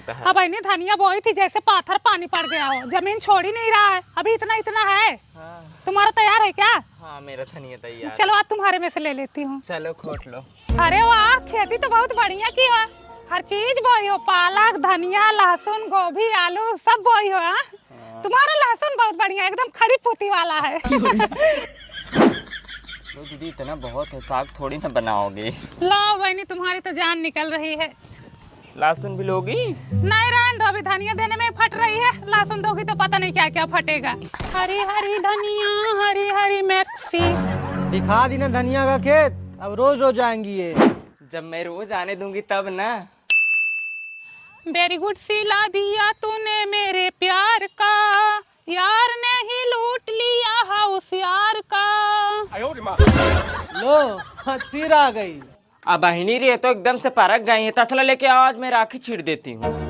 लगता है। हाँ बहनी, धनिया बोई थी जैसे पाथर पानी पड़ गया हो, जमीन छोड़ ही नहीं रहा है, अभी इतना इतना है। हाँ। तुम्हारा तैयार है क्या? हाँ मेरा धनिया तैयार। चलो आज तुम्हारे में से ले लेती हूँ। चलो खोट लो। अरे वाह, खेती तो बहुत बढ़िया की हो, हर चीज बोई हो, पालक, धनिया, लहसुन, गोभी, आलू सब बोई हो। हाँ? तुम्हारा लहसुन बहुत बढ़िया, एकदम खड़ी पोती वाला है। तो दीदी इतना बहुत है, साग थोड़ी ना बनाओगे। लो बहनी, तुम्हारी तो जान निकल रही है। लहसुन भी लोगी? नहीं रहने दो, अभी धनिया देने में फट रही है, लहसुन दोगी तो पता नहीं क्या क्या फटेगा। हरी हरी धनिया, हरी हरी मैक्सी। दिखा दी ना धनिया का खेत, अब रोज रोज आएंगी ये। जब मैं रोज आने दूंगी तब ना। वेरी गुड, सिला दिया तूने मेरे प्यार का, यार ने ही लूट लिया हाउस यार का। लो आज फिर आ गई। अब बहिनी रे तो एकदम से परक गई है, तसला लेके आओ, आज मैं राखी छीट देती हूँ।